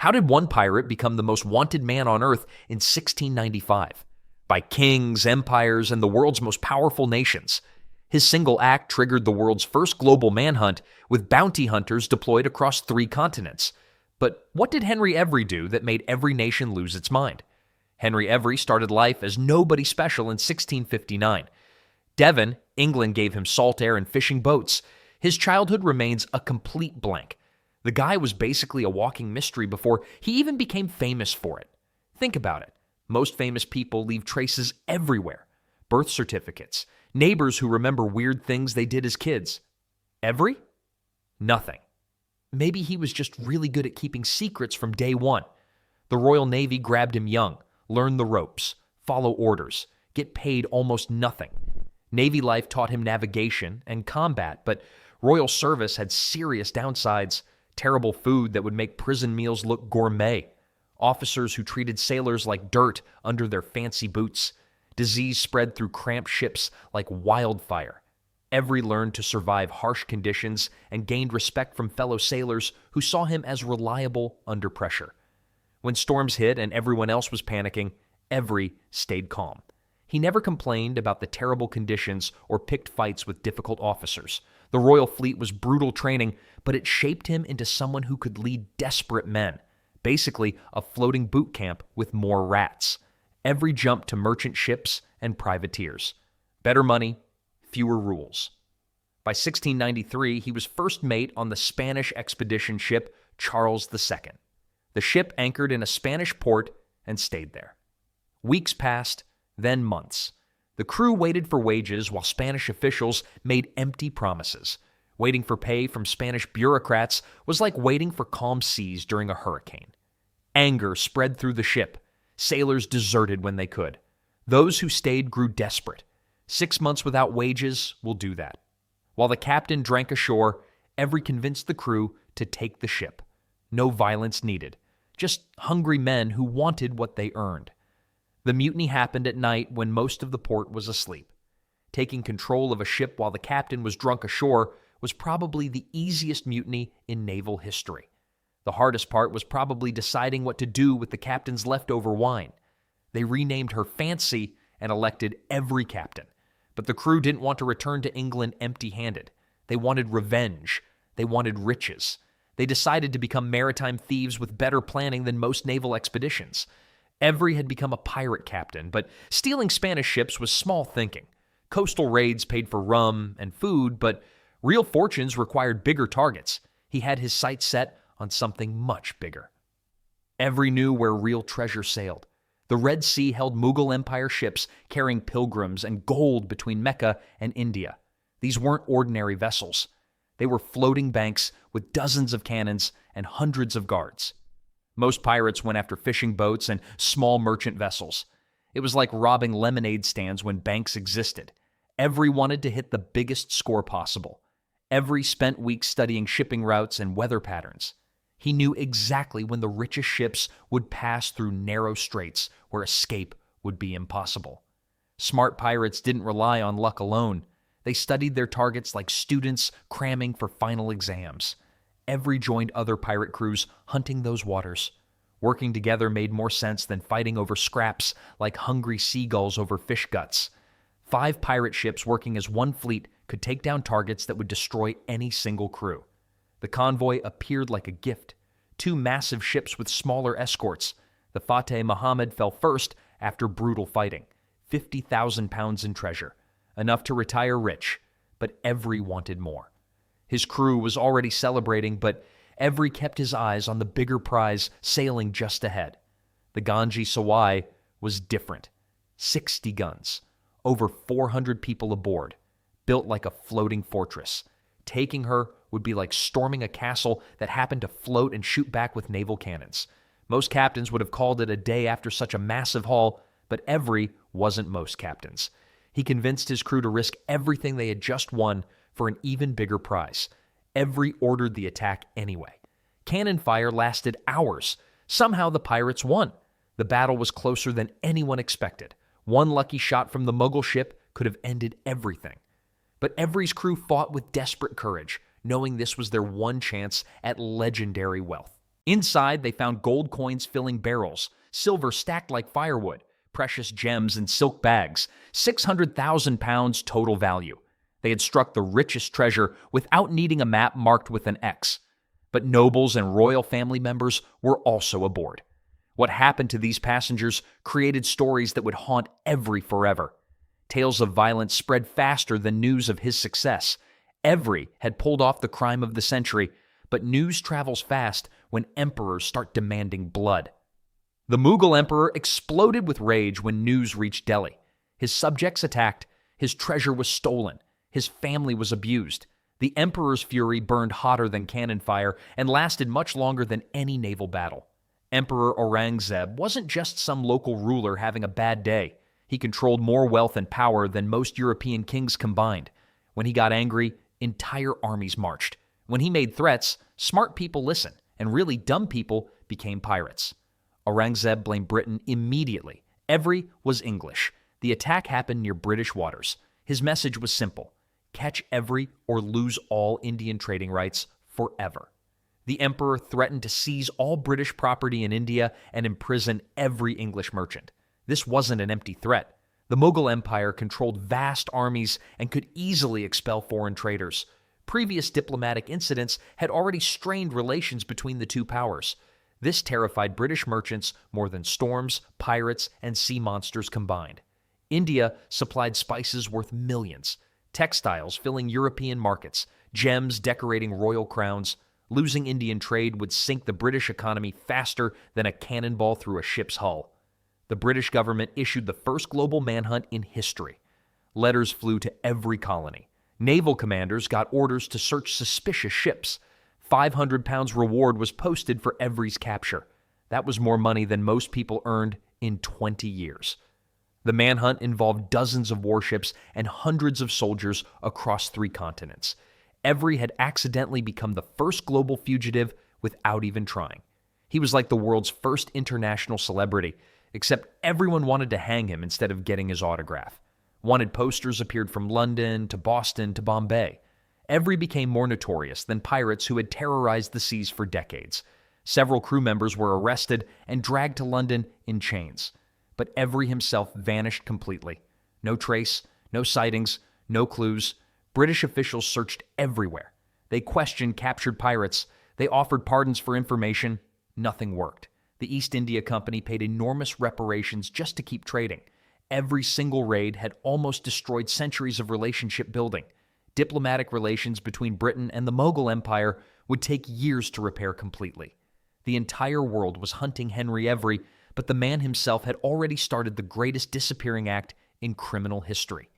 How did one pirate become the most wanted man on Earth in 1695? By kings, empires, and the world's most powerful nations. His single act triggered the world's first global manhunt, with bounty hunters deployed across 3 continents. But what did Henry Every do that made every nation lose its mind? Henry Every started life as nobody special in 1659. Devon, England gave him salt air and fishing boats. His childhood remains a complete blank. The guy was basically a walking mystery before he even became famous for it. Think about it. Most famous people leave traces everywhere. Birth certificates, neighbors who remember weird things they did as kids. Every? Nothing. Maybe he was just really good at keeping secrets from day one. The Royal Navy grabbed him young, learn the ropes, follow orders, get paid almost nothing. Navy life taught him navigation and combat, but royal service had serious downsides. Terrible food that would make prison meals look gourmet. Officers who treated sailors like dirt under their fancy boots. Disease spread through cramped ships like wildfire. Every learned to survive harsh conditions and gained respect from fellow sailors who saw him as reliable under pressure. When storms hit and everyone else was panicking, Every stayed calm. He never complained about the terrible conditions or picked fights with difficult officers. The Royal Fleet was brutal training, but it shaped him into someone who could lead desperate men. Basically, a floating boot camp with more rats. Every jumped to merchant ships and privateers. Better money, fewer rules. By 1693, he was first mate on the Spanish expedition ship Charles II. The ship anchored in a Spanish port and stayed there. Weeks passed, then months. The crew waited for wages while Spanish officials made empty promises. Waiting for pay from Spanish bureaucrats was like waiting for calm seas during a hurricane. Anger spread through the ship. Sailors deserted when they could. Those who stayed grew desperate. 6 months without wages will do that. While the captain drank ashore, Every convinced the crew to take the ship. No violence needed. Just hungry men who wanted what they earned. The mutiny happened at night when most of the port was asleep. Taking control of a ship while the captain was drunk ashore was probably the easiest mutiny in naval history. The hardest part was probably deciding what to do with the captain's leftover wine. They renamed her Fancy and elected Every captain. But the crew didn't want to return to England empty-handed. They wanted revenge. They wanted riches. They decided to become maritime thieves with better planning than most naval expeditions. Every had become a pirate captain, but stealing Spanish ships was small thinking. Coastal raids paid for rum and food, but real fortunes required bigger targets. He had his sights set on something much bigger. Every knew where real treasure sailed. The Red Sea held Mughal Empire ships carrying pilgrims and gold between Mecca and India. These weren't ordinary vessels. They were floating banks with dozens of cannons and hundreds of guards. Most pirates went after fishing boats and small merchant vessels. It was like robbing lemonade stands when banks existed. Every wanted to hit the biggest score possible. Every spent weeks studying shipping routes and weather patterns. He knew exactly when the richest ships would pass through narrow straits where escape would be impossible. Smart pirates didn't rely on luck alone. They studied their targets like students cramming for final exams. Every joined other pirate crews hunting those waters. Working together made more sense than fighting over scraps like hungry seagulls over fish guts. 5 pirate ships working as one fleet could take down targets that would destroy any single crew. The convoy appeared like a gift. 2 massive ships with smaller escorts. The Fateh Muhammad fell first after brutal fighting. 50,000 pounds in treasure. Enough to retire rich, but Every wanted more. His crew was already celebrating, but Every kept his eyes on the bigger prize sailing just ahead. The Ganges Sawai was different. 60 guns. Over 400 people aboard. Built like a floating fortress. Taking her would be like storming a castle that happened to float and shoot back with naval cannons. Most captains would have called it a day after such a massive haul, but Every wasn't most captains. He convinced his crew to risk everything they had just won for an even bigger prize. Every ordered the attack anyway. Cannon fire lasted hours. Somehow the pirates won. The battle was closer than anyone expected. One lucky shot from the Mughal ship could have ended everything. But Every's crew fought with desperate courage, knowing this was their one chance at legendary wealth. Inside, they found gold coins filling barrels, silver stacked like firewood, precious gems in silk bags, 600,000 pounds total value. They had struck the richest treasure without needing a map marked with an X. But nobles and royal family members were also aboard. What happened to these passengers created stories that would haunt every forever. Tales of violence spread faster than news of his success. Every had pulled off the crime of the century, but news travels fast when emperors start demanding blood. The Mughal Emperor exploded with rage when news reached Delhi. His subjects attacked, his treasure was stolen, his family was abused. The emperor's fury burned hotter than cannon fire and lasted much longer than any naval battle. Emperor Aurangzeb wasn't just some local ruler having a bad day. He controlled more wealth and power than most European kings combined. When he got angry, entire armies marched. When he made threats, smart people listened, and really dumb people became pirates. Aurangzeb blamed Britain immediately. Every was English. The attack happened near British waters. His message was simple: catch every or lose all Indian trading rights forever. The emperor threatened to seize all British property in India and imprison every English merchant. This wasn't an empty threat. The Mughal Empire controlled vast armies and could easily expel foreign traders. Previous diplomatic incidents had already strained relations between the two powers. This terrified British merchants more than storms, pirates, and sea monsters combined. India supplied spices worth millions, textiles filling European markets, gems decorating royal crowns. Losing Indian trade would sink the British economy faster than a cannonball through a ship's hull. The British government issued the first global manhunt in history. Letters flew to every colony. Naval commanders got orders to search suspicious ships. 500 pounds reward was posted for every's capture. That was more money than most people earned in 20 years. The manhunt involved dozens of warships and hundreds of soldiers across 3 continents. Every had accidentally become the first global fugitive without even trying. He was like the world's first international celebrity, except everyone wanted to hang him instead of getting his autograph. Wanted posters appeared from London to Boston to Bombay. Every became more notorious than pirates who had terrorized the seas for decades. Several crew members were arrested and dragged to London in chains. But Every himself vanished completely. No trace, no sightings, no clues. British officials searched everywhere. They questioned captured pirates. They offered pardons for information. Nothing worked. The East India Company paid enormous reparations just to keep trading. Every single raid had almost destroyed centuries of relationship building. Diplomatic relations between Britain and the Mughal Empire would take years to repair completely. The entire world was hunting Henry Every, but the man himself had already started the greatest disappearing act in criminal history.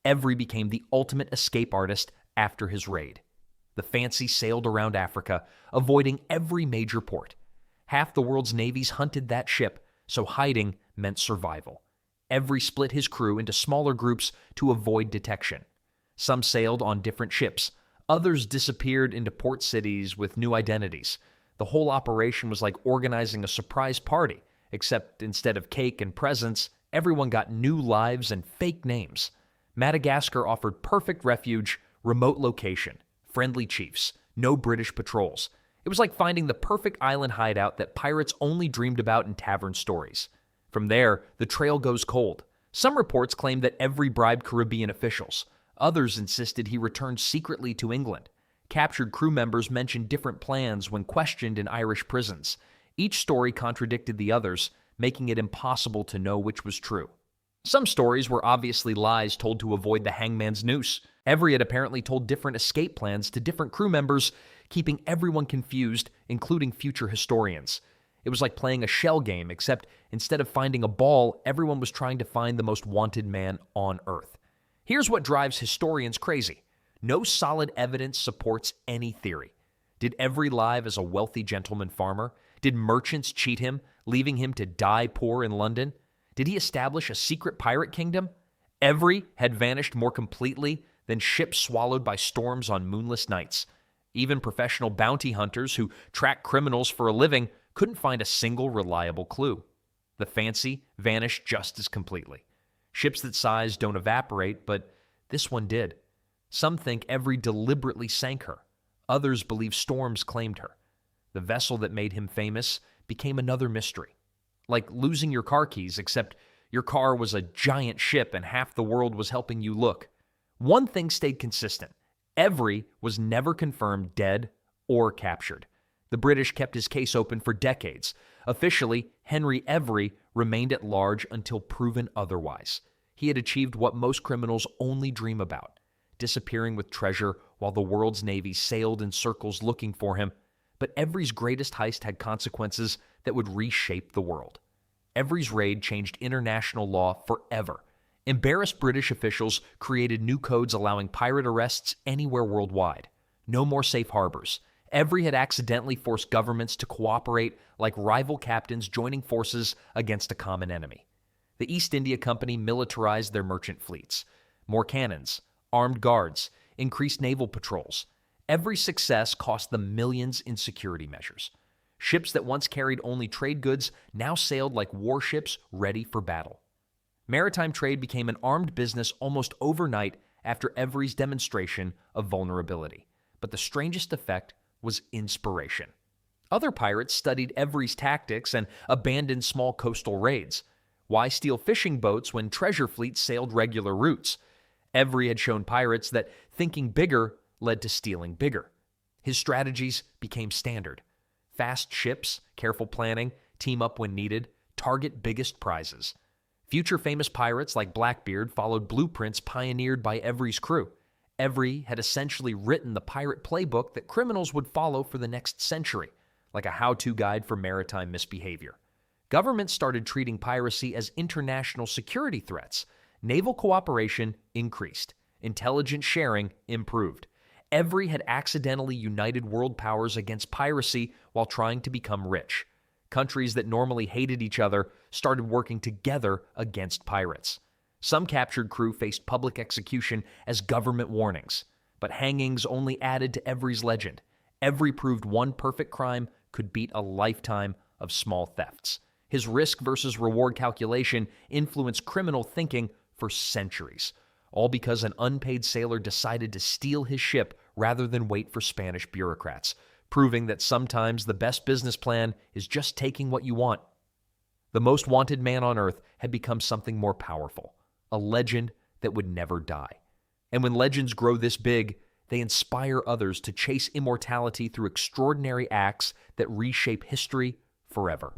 Every became the ultimate escape artist after his raid. The Fancy sailed around Africa, avoiding every major port. Half the world's navies hunted that ship, so hiding meant survival. Every split his crew into smaller groups to avoid detection. Some sailed on different ships. Others disappeared into port cities with new identities. The whole operation was like organizing a surprise party, except instead of cake and presents, everyone got new lives and fake names. Madagascar offered perfect refuge, remote location, friendly chiefs, no British patrols. It was like finding the perfect island hideout that pirates only dreamed about in tavern stories. From there, the trail goes cold. Some reports claimed that Every bribed Caribbean officials. Others insisted he returned secretly to England. Captured crew members mentioned different plans when questioned in Irish prisons. Each story contradicted the others, making it impossible to know which was true. Some stories were obviously lies told to avoid the hangman's noose. Every had apparently told different escape plans to different crew members, keeping everyone confused, including future historians. It was like playing a shell game, except instead of finding a ball, everyone was trying to find the most wanted man on Earth. Here's what drives historians crazy. No solid evidence supports any theory. Did Every live as a wealthy gentleman farmer? Did merchants cheat him, leaving him to die poor in London? Did he establish a secret pirate kingdom? Every had vanished more completely than ships swallowed by storms on moonless nights. Even professional bounty hunters who track criminals for a living couldn't find a single reliable clue. The Fancy vanished just as completely. Ships that size don't evaporate, but this one did. Some think Every deliberately sank her. Others believe storms claimed her. The vessel that made him famous became another mystery. Like losing your car keys, except your car was a giant ship and half the world was helping you look. One thing stayed consistent. Every was never confirmed dead or captured. The British kept his case open for decades. Officially, Henry Every remained at large until proven otherwise. He had achieved what most criminals only dream about, disappearing with treasure while the world's navy sailed in circles looking for him. But Every's greatest heist had consequences that would reshape the world. Every's raid changed international law forever. Embarrassed British officials created new codes allowing pirate arrests anywhere worldwide. No more safe harbors. Every had accidentally forced governments to cooperate like rival captains joining forces against a common enemy. The East India Company militarized their merchant fleets. More cannons, armed guards, increased naval patrols. Every success cost them millions in security measures. Ships that once carried only trade goods now sailed like warships ready for battle. Maritime trade became an armed business almost overnight after Every's demonstration of vulnerability. But the strangest effect was inspiration. Other pirates studied Every's tactics and abandoned small coastal raids. Why steal fishing boats when treasure fleets sailed regular routes? Every had shown pirates that thinking bigger led to stealing bigger. His strategies became standard. Fast ships, careful planning, team up when needed, target biggest prizes. Future famous pirates like Blackbeard followed blueprints pioneered by Every's crew. Every had essentially written the pirate playbook that criminals would follow for the next century, like a how-to guide for maritime misbehavior. Governments started treating piracy as international security threats. Naval cooperation increased. Intelligence sharing improved. Every had accidentally united world powers against piracy while trying to become rich. Countries that normally hated each other started working together against pirates. Some captured crew faced public execution as government warnings, but hangings only added to Every's legend. Every proved one perfect crime could beat a lifetime of small thefts. His risk versus reward calculation influenced criminal thinking for centuries, all because an unpaid sailor decided to steal his ship rather than wait for Spanish bureaucrats, proving that sometimes the best business plan is just taking what you want. The most wanted man on earth had become something more powerful, a legend that would never die. And when legends grow this big, they inspire others to chase immortality through extraordinary acts that reshape history forever.